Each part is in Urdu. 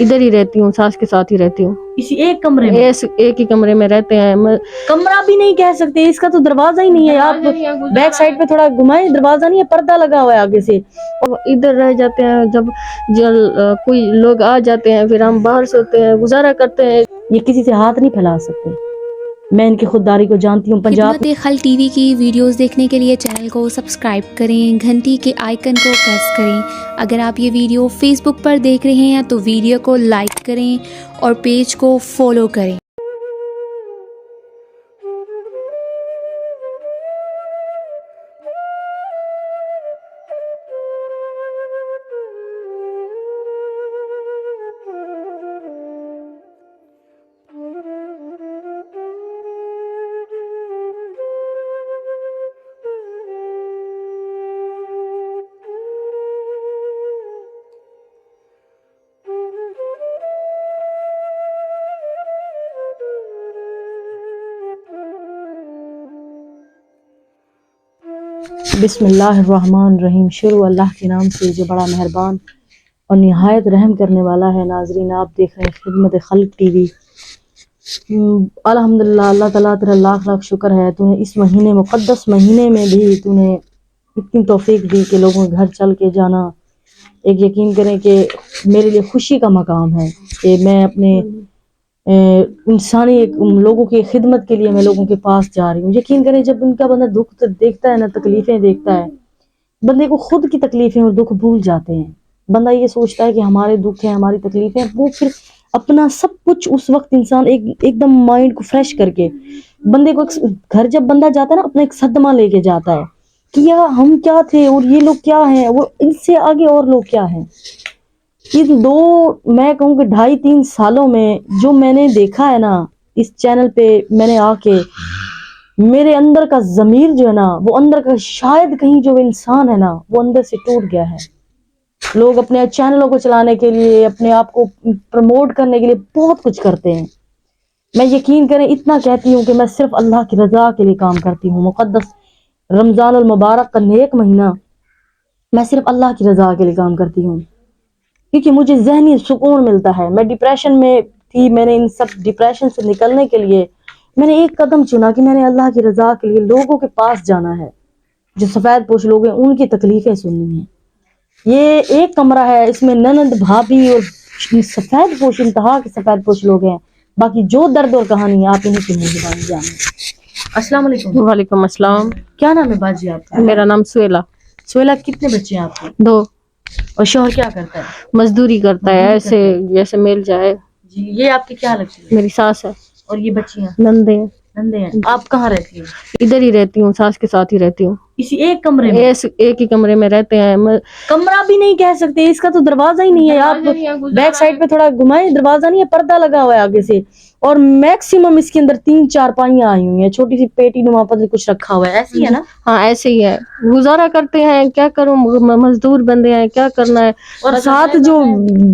ادھر ہی رہتی ہوں، ساس کے ساتھ ہی رہتی ہوں، اسی ایک کمرے میں؟ ایک ہی کمرے میں رہتے ہیں۔ کمرہ بھی نہیں کہہ سکتے، اس کا تو دروازہ ہی نہیں ہے۔ آپ بیک سائڈ پہ تھوڑا گھمائیں، دروازہ نہیں ہے، پردہ لگا ہوا ہے آگے سے۔ اور ادھر رہ جاتے ہیں، جب کوئی لوگ آ جاتے ہیں پھر ہم باہر سوتے ہیں، گزارا کرتے ہیں۔ یہ کسی سے ہاتھ نہیں پھیلا سکتے، میں ان کی خودداری کو جانتی ہوں۔ خدمت خلق ٹی وی کی ویڈیوز دیکھنے کے لیے چینل کو سبسکرائب کریں، گھنٹی کے آئیکن کو پریس کریں۔ اگر آپ یہ ویڈیو فیس بک پر دیکھ رہے ہیں تو ویڈیو کو لائک کریں اور پیج کو فالو کریں۔ بسم اللہ الرحمن الرحیم، شروع اللہ کے نام سے جو بڑا مہربان اور نہایت رحم کرنے والا ہے۔ ناظرین، آپ دیکھ رہے ہیں خدمت خلق ٹی وی۔ الحمدللہ، اللہ تعالیٰ تیرا لاکھ لاکھ شکر ہے، تو نے اس مہینے، مقدس مہینے میں بھی تو نے اتنی توفیق دی کہ لوگوں کے گھر چل کے جانا ایک یقین کریں کہ میرے لیے خوشی کا مقام ہے کہ میں اپنے انسانی لوگوں کی خدمت کے لیے میں لوگوں کے پاس جا رہی ہوں۔ یقین کریں جب ان کا بندہ دکھ دیکھتا ہے نا، تکلیفیں دیکھتا ہے، بندے کو خود کی تکلیفیں اور دکھ بھول جاتے ہیں۔ بندہ یہ سوچتا ہے کہ ہمارے دکھ ہیں، ہماری تکلیفیں، وہ پھر اپنا سب کچھ اس وقت انسان ایک دم مائنڈ کو فریش کر کے بندے کو گھر جب بندہ جاتا ہے نا، اپنا ایک صدمہ لے کے جاتا ہے کہ یار ہم کیا تھے اور یہ لوگ کیا ہیں، وہ ان سے آگے اور لوگ کیا ہیں۔ ان میں کہوں کہ 2.5-3 سالوں میں جو میں نے دیکھا ہے نا اس چینل پہ، میں نے آ کے میرے اندر کا ضمیر جو ہے نا، وہ اندر کا شاید کہیں جو انسان ہے نا، وہ اندر سے ٹوٹ گیا ہے۔ لوگ اپنے چینلوں کو چلانے کے لیے، اپنے آپ کو پروموٹ کرنے کے لیے بہت کچھ کرتے ہیں۔ میں یقین کریں اتنا کہتی ہوں کہ میں صرف اللہ کی رضا کے لیے کام کرتی ہوں۔ مقدس رمضان المبارک کا نیک مہینہ، میں صرف اللہ کی رضا کے لیے کام کرتی ہوں، کیونکہ مجھے ذہنی سکون ملتا ہے۔ میں ڈپریشن میں تھی، میں نے ان سب ڈپریشن سے نکلنے کے لیے میں نے ایک قدم چنا کہ میں نے اللہ کی رضا کے لیے لوگوں کے پاس جانا ہے، جو سفید پوش لوگ ہیں ان کی تکلیفیں سننی ہیں۔ یہ ایک کمرہ ہے، اس میں نند، بھابھی اور سفید پوش، انتہا کے سفید پوش لوگ ہیں۔ باقی جو درد اور کہانی ہے آپ انہیں کی مہربانی جانیں۔ السلام علیکم۔ وعلیکم السلام۔ کیا نام ہے باجی آپ کا؟ میرا نام سہیلا۔ سہیلا، کتنے بچے ہیں آپ کے؟ 2۔ اور شوہر کیا کرتا ہے؟ مزدوری کرتا ہے، ایسے جیسے مل جائے۔ جی، یہ آپ کی کیا لگتی ہے؟ میری ساس ہے۔ اور یہ بچیاں؟ نندے ہیں۔ نندے ہیں۔ آپ کہاں رہتی ہیں؟ ادھر ہی رہتی ہوں، ساس کے ساتھ ہی رہتی ہوں، اسی ایک کمرے میں؟ ایک ہی کمرے میں رہتے ہیں۔ کمرہ بھی نہیں کہہ سکتے، اس کا تو دروازہ ہی نہیں ہے۔ آپ بیک سائڈ پہ تھوڑا گھمائیں، دروازہ نہیں ہے، پردہ لگا ہوا ہے آگے سے، اور میکسیمم اس کے اندر 3-4 پائیاں آئی ہوئی ہیں، چھوٹی سی پیٹی نما پر کچھ رکھا ہوا ہے، ایسی ہے نا؟ ہاں ایسے ہی ہے، گزارا کرتے ہیں، کیا کروں، مزدور بندے ہیں، کیا کرنا ہے۔ اور ساتھ جو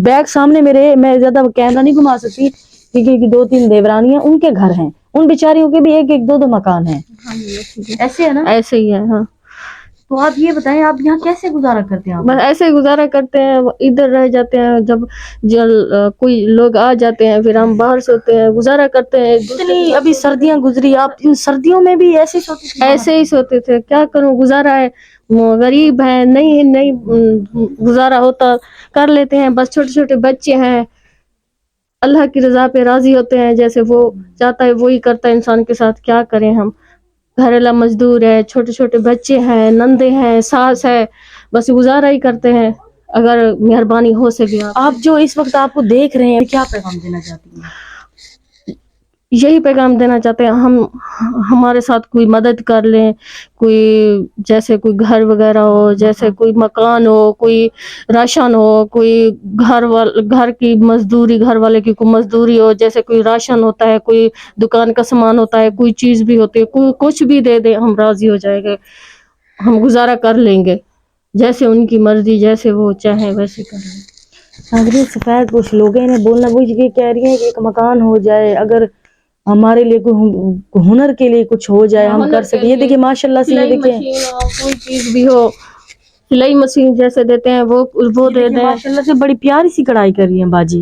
بیک سامنے میرے، میں زیادہ کیمرہ نہیں گھما سکتی کیونکہ 2-3 دیورانیاں ان کے گھر ہیں، ان بیچاریوں کے بھی 1-2 مکان ہیں، ایسے ہے نا؟ ایسے ہی ہے، ہاں۔ تو آپ یہ بتائیں، آپ یہاں کیسے گزارا کرتے ہیں؟ بس ایسے ہی گزارا کرتے ہیں، ادھر رہ جاتے ہیں، جب کوئی لوگ آ جاتے ہیں پھر ہم باہر سوتے ہیں، گزارا کرتے ہیں۔ اتنی ابھی سردیاں گزری، آپ ان سردیوں میں بھی ایسے سوتے تھے؟ ایسے ہی سوتے تھے، کیا کروں، گزارا ہے، غریب ہے، نہیں گزارا ہوتا کر لیتے ہیں، بس چھوٹے چھوٹے بچے ہیں، اللہ کی رضا پہ راضی ہوتے ہیں، جیسے وہ چاہتا ہے وہی کرتا ہے انسان کے ساتھ، کیا کریں ہم۔ گھریلو مزدور ہے، چھوٹے چھوٹے بچے ہیں، نندے ہیں، ساس ہے، بس گزارا ہی کرتے ہیں، اگر مہربانی ہو سکے۔ آپ جو اس وقت آپ کو دیکھ رہے ہیں، کیا پیغام دینا چاہتی ہیں؟ یہی پیغام دینا چاہتے ہیں، ہمارے ساتھ کوئی مدد کر لیں، کوئی جیسے کوئی گھر وغیرہ ہو، جیسے کوئی مکان ہو، کوئی راشن ہو، کوئی گھر کی مزدوری، گھر والے کی کوئی مزدوری ہو، جیسے کوئی راشن ہوتا ہے، کوئی دکان کا سامان ہوتا ہے، کوئی چیز بھی ہوتی ہے، کوئی کچھ بھی دے دے، ہم راضی ہو جائیں گے، ہم گزارا کر لیں گے، جیسے ان کی مرضی، جیسے وہ چاہیں ویسے کر لیں۔ سفید کچھ لوگ ہیں بولنا، وہ یہ کہہ رہی ہیں کہ ایک مکان ہو جائے، اگر ہمارے لیے کوئی ہنر کے لیے کچھ ہو جائے، ہم کر سکیں۔ یہ دیکھیں ماشاء اللہ سے، یہ دیکھیں کوئی چیز بھی ہو، سلائی مشین جیسے دیتے ہیں وہ دے دیں۔ ماشاء اللہ سے بڑی پیاری سی کڑھائی کر رہی ہیں باجی،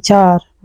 4